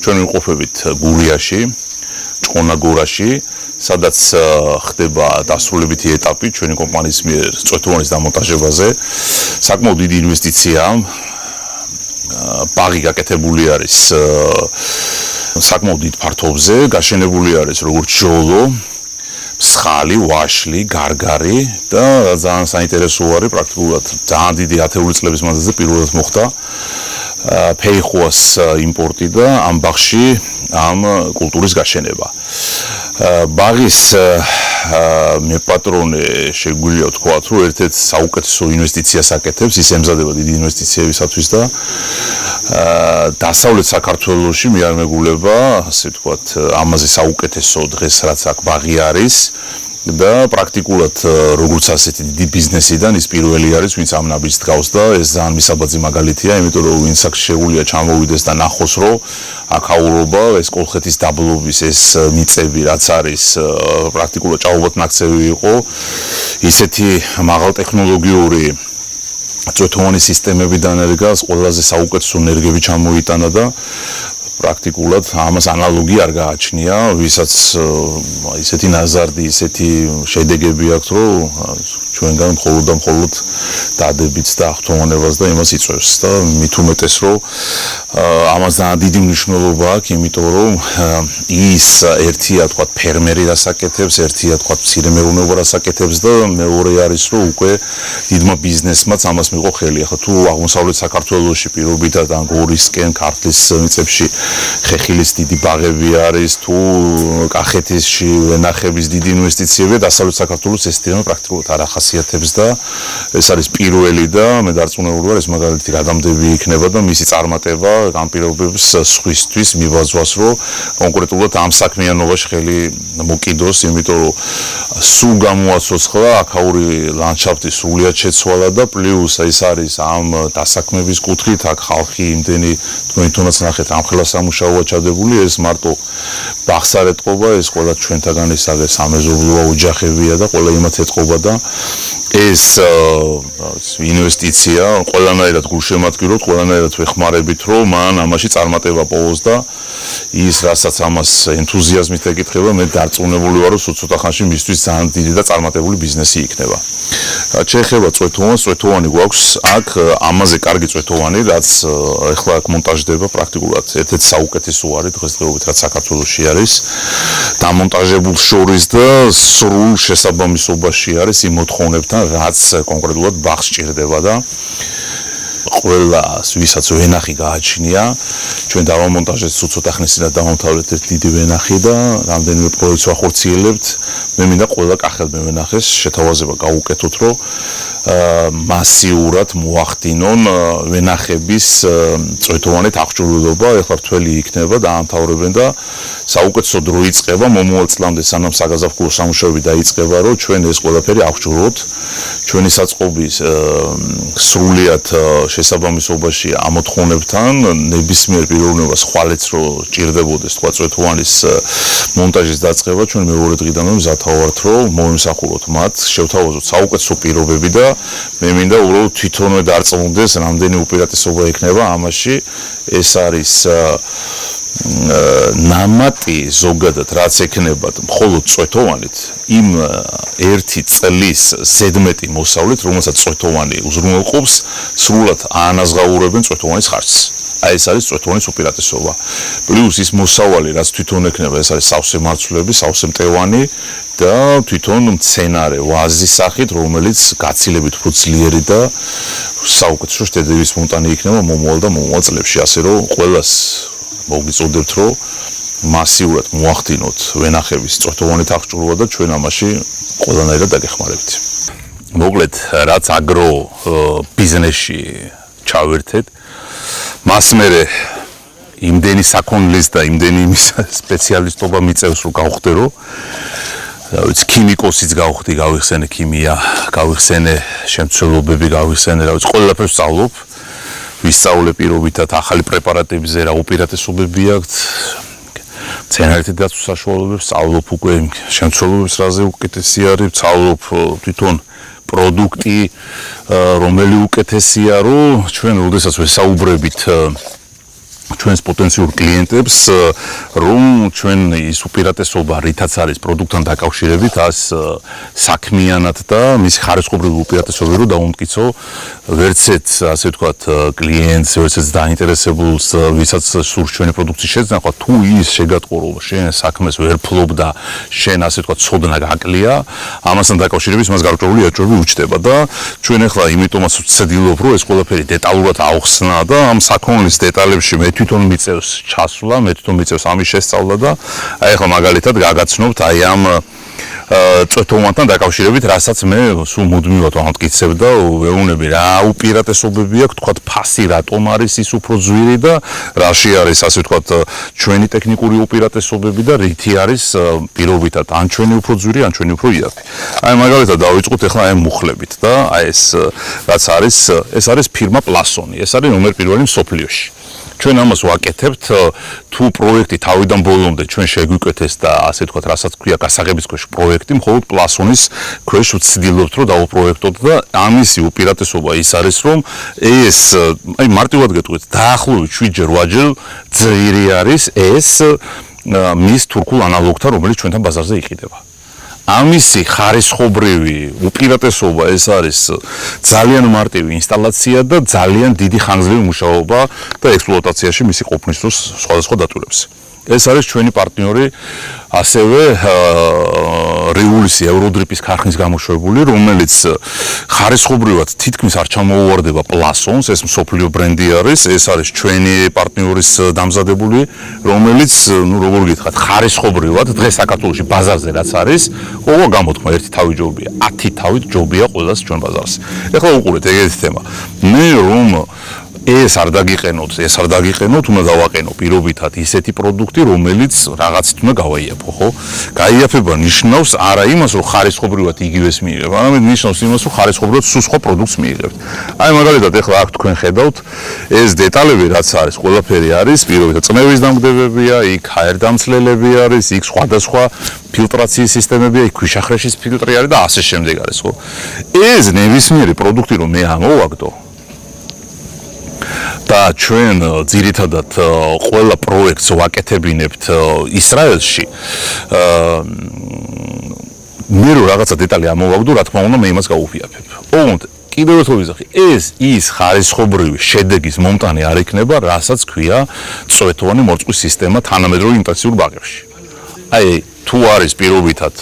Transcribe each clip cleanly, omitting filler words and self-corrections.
ჩვენ ვიმყოფებით გურიაში, ჭყონაგორაში, სადაც ხდება დასრულებითი ეტაპი ჩვენი კომპანიის მიერ წვეთოვანის დამონტაჟებაზე. საკმაოდ დიდი ინვესტიციაა. ბაღი გაკეთებული არის საკმაოდ დიდ ფართობზე, გაშენებული არის როგორც ჟოლო, მსხალი, ვაშლი, გარგარი და ძალიან საინტერესო არის პრაქტიკულად ძალიან დიდი ათეული წლების მანძილზე პირველად მოხდა ფეიხუას იმპორტი და ამ ბაღში ამ კულტურის გაშენება. ბაღის მე პატრონე შეგვიძლია ვთქვათ, რომ ერთ-ერთ საუკეთესო ინვესტიციას აკეთებს, ის ემზადება დიდი ინვესტიციებისათვის და დასავლეთ საქართველოში მე არ მეგულება, ასე ვთქვათ, ამაზე საუკეთესო დღეს რაც აქ ბაღი არის და პრაქტიკულად როგორც ასეთი დიდი ბიზნესიდან ის პირველი არის, ვინც ამ ნაბიჯს დგავს და ეს ძალიან მისაბაძი მაგალითია, იმიტომ რომ ვინც აქ შეუძლია ჩამოვიდეს და ნახოს, რომ აქაურობა, ეს კოლხეთის დაბლობის ეს მიწები, რაც არის პრაქტიკულად ჭაობად ნაქცევი იყო, ისეთი მაღალ ტექნოლოგიური წვეთოვანი სისტემები დანერგას, ყველაზე საუკეთესო ენერგიები ჩამოიტანა და პრაქტიკულად ამას ანალოგი არ გააჩნია, ვისაც ისეთი ნაზარდი, ისეთი შედეგები აქვს, რომ ჩვენგან მხოლოდ დადებით და აღთქმევანებას და იმას იწევს და მით უმეტეს, რომ ამას ძალიან დიდი მნიშვნელობა აქვს, იმიტომ რომ ის ერთია, თქვათ, ფერმერი რასაკეთებს, ერთია, თქვათ, მცირე მეურნეობა რასაკეთებს და მეორე არის, რომ უკვე დიდმა ბიზნესმაც ამას მიიღო ხელი. ახლა თუ აღმოსავლეთ საქართველოში პირობითად ან გორისკენ, ქართლის მიწებში ხეხილის დიდი ბაღები არის, თუ კახეთში ვენახების დიდი ინვესტიციები, დასავლეთ საქართველოს ეს თემა პრაქტიკულად არ ახასიათებს და ეს არის პირველი და მე დარწმუნებული ვარ, ეს მაგალითი გადამდები იქნება და მისი წარმატება ამ პირობებს სხვისთვის მიბაძვას, რომ კონკრეტულად ამ საქმიანობაში ხელი მოკიდოს, იმიტომ რომ სულ გამოაცოცხლა აქაური ლანდშაფტი სრულიად შეცვალა და პლუს ეს არის ამ დასაქმების კუთხით აქ ხალხი იმდენი თქვენ თუნდაც ნახეთ ამ ხელა სამუშაოა ჩადებული, ეს მარტო ბაღს არ ეტყობა, ეს ყველა ჩვენთაგან ის არის სამეზობლოა, ოჯახებია და ყველა იმათ ეტყობა და ეს ინვესტიცია ყველანაირად გულშემატკივრობთ, ყველანაირად ვეხმარებით, რომ მან ამაში წარმატება პოვოს და ის რასაც ამას ენთუზიაზმით ეკითხება, მე დარწმუნებული ვარ, რომ სულ ცოტა ხანში მისთვის ძალიან დიდი და წარმატებული ბიზნესი იქნება. შეეხება წვეთოვანს, წვეთოვანი გვაქვს აქ ამაზე კარგი წვეთოვანი, რაც ეხლა აქ მონტაჟდება პრაქტიკულად ერთ-ერთი საუკეთესო არის დღესდღეობით, რაც საქართველოში არის დამონტაჟებულ შორის და სრულ შესაბამისობაში არის იმ მოთხოვნებთან, რაც კონკრეტულად ბაღს ჭირდება და ყველას ვისაც ვენახი გააჩნია, ჩვენ დავამონტაჟეთ სულ ცოტა ხნისინად დავამთავრეთ ერთ დიდი ვენახი და რამდენიმე პროექტს ვახორციელებთ. მე მინდა ყველა კახელმე ვენახეს შეთავაზება გაუკეთოთ, რომ მასიურად მოახდინონ ვენახების წვეთოვანით აღჭურვილობა, ეხლა რთველი იქნება დაამთავრებენ და საუკეთესო დრო იწყება მომავალ წლამდე, სანამ საგაზაფხულო სამუშაოები დაიწყება, რომ ჩვენ ეს ყველაფერი აღჭურვოთ. ჩვენი საწყობის სრულიად შესაბამისობაში ამოთხოვნებთან ნებისმიერ პიროვნებას ხვალეც რო ჭირდებოდეს, თქვა წვეთოვანის მონტაჟის დაწყება, ჩვენ მეორე დღიდანვე მზათა ვართ, რომ მოვიმსახუროთ მათ, შევთავაზოთ საუკეთესო პირობები და მე მინდა უბრალოდ თვითონვე დარწმუნდეს, რამდენი უპირატესობა იქნება ამაში. ეს არის ნამატი ზოგადად რაც ექნებათ მხოლოდ წვეთოვანით იმ ერთი წლის ზედმეტი მოსავლით, რომელსაც წვეთოვანი უზრუნველყოფს, სრულად აანაზღაურებენ წვეთოვანის ხარჯს. აი ეს არის წვეთოვანის უპირატესობა. პლუს ის მოსავალი, რაც თვითონ ექნება, ეს არის სავსე მარცვლები, სავსე მტევანი და თვითონ მცენარე ვაზის სახით, რომელიც გაცილებით უფრო ძლიერი და საუკეთესო შეტევის მონტანი იქნება მომავალ წლებში, ასე რომ ყველას მოგიწოდებთ, რომ მასიურად მოახდინოთ ვენახების წვეთოვანით აღჭურვა და ჩვენ ამაში ყველანაირად დაგეხმარებით. მოკლედ, რაც აგრო ბიზნესში ჩავერთეთ, მას მერე იმდენი საქონლის და იმდენი იმის სპეციალისტობა მიწევს, რომ გავხდე, რომ რავიც ქიმიკოსიც გავხდი, გავიხსენე ქიმია, გავიხსენე შემცველობები, გავიხსენე, რავიც ყველაფერს ვსწავლობ. ვისწავლე პირობითად ახალი პრეპარატებზე რა უპირატესობები აქვს, მცენარეთა დაცვის საშუალებებს, ვსწავლობ უკვე შემცველობებს რაზე უკეთესი არის, ვსწავლობ თვითონ პროდუქტი რომელი უკეთესია, რომ ჩვენ როდესაც ვესაუბრებით ჩვენს პოტენციურ კლიენტებს, რომ ჩვენ ის უპირატესობა, რითაც არის პროდუქტთან დაკავშირებით, ას საქმიანად და მის ხარისხობრივი უპირატესობები რომ დაუმტკიცო ვერცეთ, ასე ვთქვათ, კლიენტს, ვერცეთ დაინტერესებულს, ვისაც სურს ჩვენი პროდუქციის შეძენახვა, თუ ის შეგატყო, რომ შენ საქმეს ვერ ფლობ და შენ, ასე ვთქვათ, ცოდნა გაკლია, ამასთან დაკავშირებით მას გარკვეული აჭრები უჩნდება და ჩვენ ახლა იმიტომაც ვცდილობ, რომ ეს ყველაფერი დეტალურად აუხსნა და ამ საქონლის დეტალებში მე თვითონ მიწევს ჩასვლა, მე თვითონ მიწევს ამის შესწავლა და აი ახლა მაგალითად გაგაცნობთ აი ამ წვეთოვანთან დაკავშირებით, რასაც მე სულ მუდმივად ვამტკიცებ და ვეუბნები რა უპირატესობები აქვს, თქვათ ფასი რატომ არის ის უფრო ძვირი და რაში არის, ასე ვთქვათ, ჩვენი ტექნიკური უპირატესობები და რითი არის პირობითად ან ჩვენი უფრო ძვირი, ან ჩვენი უფრო იაფი. აი მაგალითად დავიწყოთ ახლა აი მუხლებით და აი ეს რაც არის, ეს არის ფირმა პლასონი, ეს არის ნომერ პირველი მსოფლიოში. ჩვენ ამას ვაკეთებთ თუ პროექტი თავიდან ბოლომდე ჩვენ შეგვიკვეთეს და ასე ვთქვათ, რასაც ქვია გასაღების ქვეშ პროექტი, მხოლოდ პლასონის ქვეშ ვცდილობთ რომ დავუპროექტოთ და ამისი უპირატესობა ის არის რომ ეს აი მარტივად გეტყვით დაახლოებით 7-ჯერ 8-ჯერ ძლიერი არის ეს მის თურქულ ანალოგთან, რომელიც ჩვენთან ბაზარზე იყიდება. ამისი ხარისხობრივი უპირატესობა ეს არის ძალიან მარტივი ინსტალაცია და ძალიან დიდი ხანგრძლივი მუშაობა და ექსპლუატაციაში მისი ყოფნის დროს სხვადასხვა დატვირთვებს. ეს არის ჩვენი პარტნიორი, ასევე რეულისი ევროდრიპის ქარხნის გამოშვებული, რომელიც ხარისხობრივად თითქმის არ ჩამოუვარდება პლასონს, ეს მსოფლიო ბრენდი არის, ეს არის ჩვენი პარტნიორის დამზადებული, რომელიც, ну, როგორ გითხრათ, ხარისხობრივად დღეს საქართველოში ბაზარზე რაც არის, ყოველ გამოთქმა ერთი თავი ჯობია, 10 თავით ჯობია ყველას ჩვენ ბაზარზე. ეხლა უყურეთ ეგეთი თემა. მე რომ ეს არ დაგიყენოთ, უნდა დავაყენო პირობითად ისეთი პროდუქტი, რომელიც რაღაცით უნდა გავაიაფო, ხო? გაიაფება ნიშნავს არა იმას, რომ ხარისხობრივად იგივეს მიიღებ, არამედ ნიშნავს იმას, რომ ხარისხობრივად სულ სხვა პროდუქტს მიიღებთ. აი მაგალითად ახლა აქ თქვენ ხედავთ, ეს დეტალები რაც არის, ყველაფერი არის პირობითად წნევის დამგდებებია, იქ ჰაერდამცლელები არის, იქ სხვადასხვა ფილტრაციის სისტემებია, იქ ქვიშახრეშის ფილტრი არის და ასე შემდეგ არის, ხო? ეს ნებისმიერი პროდუქტი რომ მე ამოვაგდო და ჩვენ ძირითადად ყველა პროექტს ვაკეთებინებთ ისრაელში. მე რო რაღაცა დეტალი ამოვაგდო, რა თქმა უნდა, მე იმას გავუფიაფებ. ოღონდ კიდევ ერთხელ ვიზახი, ეს ის ხარისხობრივი შედეგის მომტანი არ იქნება, რასაც ქვია წვეთოვანი მორწყვის სისტემა თანამედროვე ინტენსიურ ბაღებში. აი თუ არის პირობითად,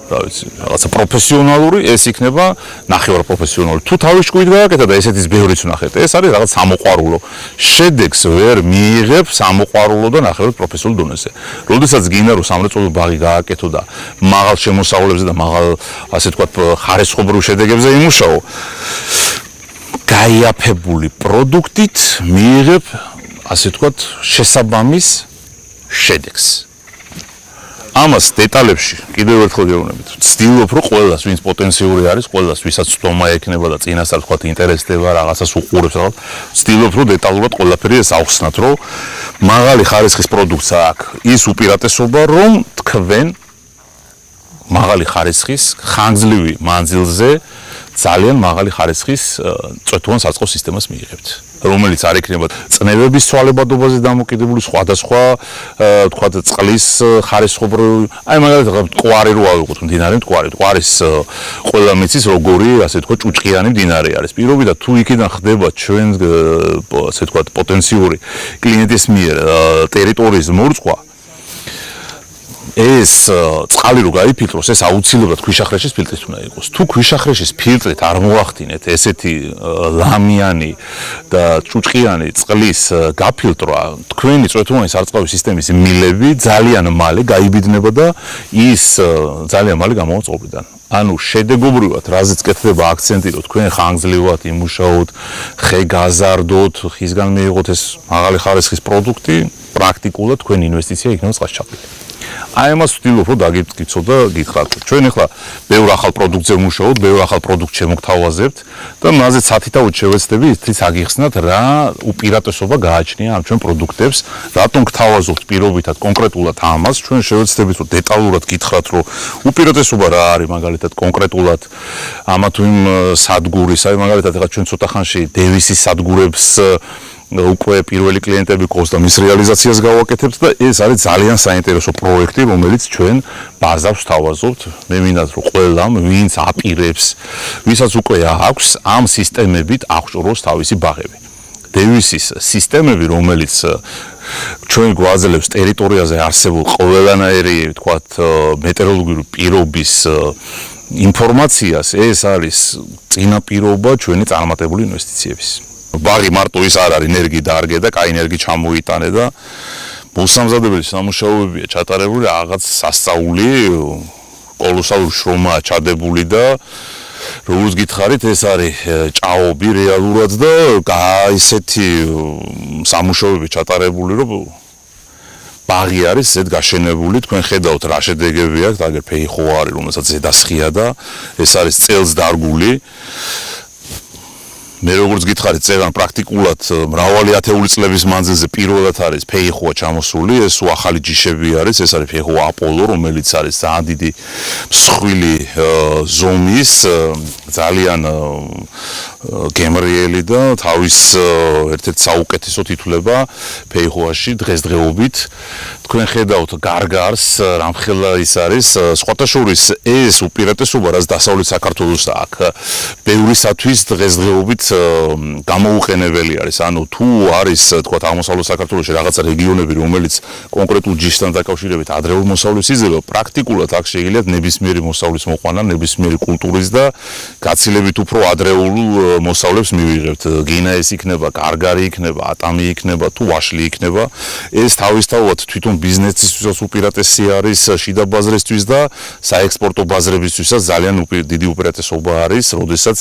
რა ვიცი, რაღაცა პროფესიონალური, ეს იქნება ნახევარ პროფესიონალური. თუ თავის ჭკუით გააკეთა და ესეთის ბევრიც ვნახეთ, ეს არის რაღაც სამოყვარულო. შედეგს ვერ მიიღებ სამოყვარულო და ნახევარ პროფესიულ დონეზე. როდესაც გინდა რომ სამრეწველო ბაღი გააკეთო და მაღალ შემოსავლებზე და მაღალ, ასე ვთქვათ, ხარისხობრივ შედეგებზე იმუშაო, გაიაფებული პროდუქტით მიიღებ, ასე ვთქვათ, შესაბამის შედეგს. ამას დეტალებში კიდევ ერთხელ გეუბნებით. ვცდილობ რომ ყველას, ვინც პოტენციური არის, ყველას, ვისაც სტომა ექნება და წინასწარ ვთქვათ ინტერესდება, რაღაცას უყურებს, ვცდილობ რომ დეტალურად ყველაფერი ეს აუხსნათ, რომ მაღალი ხარისხის პროდუქტს აქვს ის უპირატესობა, რომ თქვენ მაღალი ხარისხის ხანგრძლივი მანძილზე ძალიან მაღალი ხარისხის წვეთოვან საწყოს სისტემას მიიღებთ, რომელიც არ იქნება წნევების ცვალებადობაზე დამოკიდებული, სხვადასხვა თქვათ წყლის ხარისხობრივი, აი მაგალითად მტკვარი რო ავიღოთ, მდინარე მტკვარი, მტკვარის ყველა მიცის როგორი, ასე ვთქვათ, ჭუჭყიანი მდინარე არის. პირობითად თუ იქიდან ხდება ჩვენ, ასე ვთქვათ, პოტენციური კლიენტის მიერ ტერიტორიის მორწყვა, ეს წყალი რო გაიფილტროს, ეს აუცილებლად ქვიშახრეშის ფილტრით უნდა იყოს. თუ ქვიშახრეშის ფილტრით არ მოახდინეთ ესეთი ლამიანი და ჭუჭყიანი წყლის გაფილტრვა, თქვენი წვეთოვანი სარწყავი სისტემის მილები ძალიან მალე გაიბიძნება და ის ძალიან მალე გამოვა წყობიდან. ანუ შედეგობრივად, რაზეც კეთდება აქცენტი, რომ თქვენ ხანგრძლივად იმუშაოთ, ხე გაზარდოთ, ხისგან მიიღოთ ეს მაღალი ხარისხის პროდუქტი, პრაქტიკულად თქვენი ინვესტიცია იქნება წყალჩაყრილი. აი ამას ვთქვით, რომ დაგიკითხოთ და გითხრათ. ჩვენ ახლა ბევრ ახალ პროდუქტზე ვმუშაობთ, ბევრ ახალ პროდუქტს შემოგთავაზებთ და მაზე სათითაოდ შევეცდები ისიც აგიხსნათ, რა უპირატესობა გააჩნია ამ ჩვენ პროდუქტებს, რატომ გთავაზობთ პირობითად კონკრეტულად ამას, ჩვენ შევეცდებით, რომ დეტალურად გითხრათ, რომ უპირატესობა რა არის, მაგალითად კონკრეტულად ამა თუ იმ სადგურის, აი მაგალითად ახლა ჩვენ ცოტა ხანში დევისის სადგურებს უკვე პირველი კლიენტები ყავს და მის რეალიზაციას გავაკეთებთ და ეს არის ძალიან საინტერესო პროექტი, რომელიც ჩვენ ბაზავს თავაზობთ. მე მინდა რომ ყველამ, ვინც აპირებს, ვისაც უკვე აქვს ამ სისტემებით აღჭურვოს თავისი ბაღები. დევისის სისტემები, რომელიც ჩვენ გვაძლევს ტერიტორიაზე არსებულ ყველანაირი, ვთქვათ, მეტეოროლოგიური პირობის ინფორმაციას, ეს არის წინაპირობა ჩვენი წარმატებული ინვესტიციების. ბაღი მარტო ის არ არის, ენერგი დაარგე და კაი ენერგი ჩამოიტანე და მოსამზადებელი სამუშაოებია ჩატარებული, რაღაც სასწაული, კოლოსალური შრომაა ჩადებული და როგორც გითხარით, ეს არის ჭაობი რეალურად და ისეთი სამუშაოები ჩატარებული, რომ ბაღი არის ზედ გაშენებული, თქვენ ხედავთ რა შედეგები აქვს, აგერ ფეიხო არის, რომელსაც ზედასხია და ეს არის წელს დარგული. მე როგორც გითხარით, წეგან პრაქტიკულად მრავალი ათეული წლების მანძილზე პირველად არის ფეიხოა ჩამოსული, ეს ახალი ჯიშები არის, ეს არის ფეიხო აპოლო, რომელიც არის ძალიან დიდი მსხვილი ზომის, ძალიან გემრიელი და თავის ერთ-ერთ საუკეთესოდ ითვლება ფეიხოაში დღესდღეობით. თქვენ ხედავთ გარგარს, რამხელა ის არის, სხვათა შორის ეს უპირატესობა, რაც დასავლეთ საქართველოს აქვს, ბევრისათვის დღესდღეობით გამოუყენებელი არის. ანუ თუ არის, თქვათ, აღმოსავლეთ საქართველოში რაღაცა რეგიონები, რომელიც კონკრეტულ ჯიშთან დაკავშირებით ადრეულ მოსავლეს იძლევა, პრაქტიკულად აქ შეიძლება ნებისმიერი მოსავლის მოყვანა, ნებისმიერი კულტურის და გაცილებით უფრო ადრეულ მოსავლებს მივიღებთ. გინა ეს იქნება, გარგარი იქნება, ატამი იქნება, თუ ვაშლი იქნება. ეს თავისთავად თვითონ ბიზნესისთვისაც უპირატესი არის, შიდა ბაზრისთვის და საექსპორტო ბაზრებისთვისაც ძალიან დიდი უპირატესობა არის, როდესაც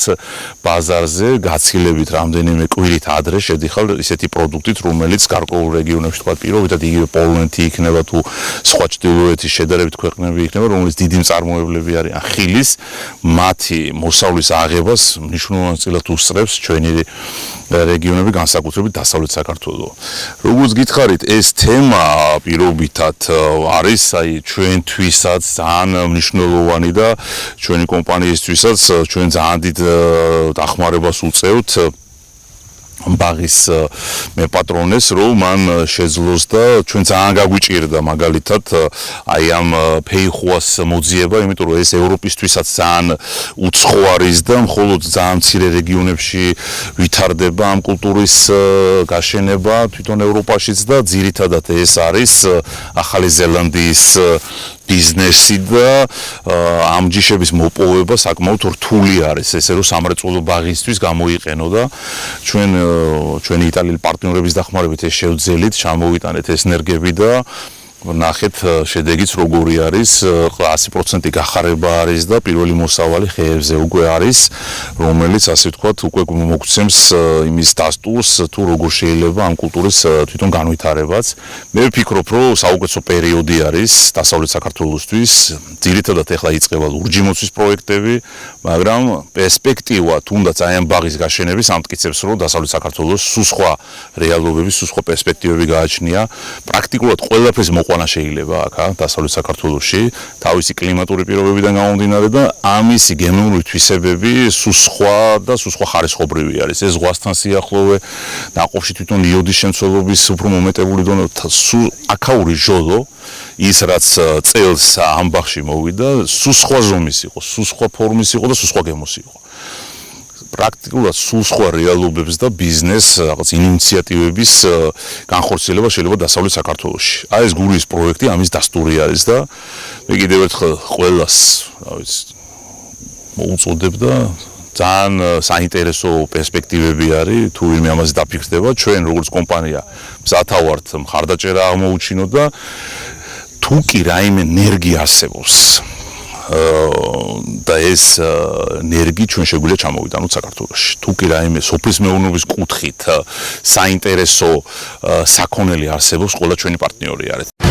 ბაზარზე გაცილებით რამდენიმე კვირით ადრე შედიხარ ისეთი პროდუქტით, რომელიც გარკვეულ რეგიონებში, თქვა პირობითად იგივე პოლონეთი იქნება თუ სხვა ჩრდილოეთის შედარებით ქვეყნები იქნება, რომელიც დიდი მწარმოებლები არიან ხილის, მათი მოსავლის აღებას მნიშვნელოვნად უსწრებს ჩვენი რეგიონები, განსაკუთრებით დასავლეთ საქართველო. როგორც გითხარით, ეს თემა პირობითად არის, აი ჩვენთვისაც ძალიან მნიშვნელოვანი და ჩვენი კომპანიისთვისაც ჩვენ ძალიან დიდ დახმარებას უწევთ ბაღის მეპატრონეს, რომ მან შეძლოს და ჩვენ ძალიან გაგვიჭირდა მაგალითად აი ამ ფეიხოას მოძიება, იმიტომ რომ ეს ევროპისთვისაც ძალიან უცხო არის და მხოლოდ ძალიან მცირე რეგიონებში ვითარდება ამ კულტურის გაშენება თვითონ ევროპაშიც და ძირითადად ეს არის ახალი ზელანდიის ბიზნესი და ამ ჯიშების მოპოვება საკმაოდ რთული არის, ესე რომ სამრეწველო ბაღისთვის გამოიყენო და ჩვენი იტალიელი პარტნიორების დახმარებით ეს შევძელით, ჩამოვიტანეთ ეს ენერგები და ნახეთ შედეგიც როგორი არის, 100% გახარება არის და პირველი მოსავალი ხეებზე უკვე არის, რომელიც ასე ვთქვათ, უკვე მოგცემს იმის დასტურს, თუ როგორ შეიძლება ამ კულტურის თვითონ განვითარებაც. მე ვფიქრობ, რომ საუკეთესო პერიოდი არის დასავლეთ საქართველოსთვის, ძირითადად ეხლა იწყება ლურჯი მოცვის პროექტები, მაგრამ პერსპექტივა თუნდაც აი ამ ბაღის გაშენების ამტკიცებს, რომ დასავლეთ საქართველოს სულ სხვა რეალობები, სულ სხვა პერსპექტივები გააჩნია, პრაქტიკულად ყველაფერს მოყვანა შეიძლება აქ დასავლეთ საქართველოში, თავისი კლიმატური პირობებიდან გამომდინარე და ამისი გენომური თვისებები სულ სხვა და სულ სხვა ხარისხობრივი არის. ეს ზღვასთან სიახლოვე, ნაყოფში თვითონ იოდის შემცველობის უფრო მომეტებული დონე, სულ აქაური ჟოლო, ის რაც წელს ამ ბაღში მოვიდა, სულ სხვა ზომის იყო, სულ სხვა ფორმის იყო და სულ სხვა გემოს იყო. პრაქტიკულად სულ სხვა რეალობებს და ბიზნეს რაღაც ინიციატივების განხორციელება შეიძლება დასავლეთ საქართველოში. აი ეს გურიის პროექტი ამის დასტური არის და მე კიდევ ერთხელ ყველას, რა ვიცი, მოუწოდებ და ძალიან საინტერესო პერსპექტივები არის, თუ ვინმე ამაზე დაფიქრდება, ჩვენ როგორც კომპანია მზათავართ მხარდაჭერა აღმოუჩინოთ და თუ კი რაიმე ენერგი არსებობს და ეს ენერგი ჩვენ შეგვიძლია ჩამოვიტანოთ საქართველოში. თუ კი რაიმე სოფლის მეურნეობის კუთხით საინტერესო საქონელი არსებობს, ყველა ჩვენი პარტნიორი არის.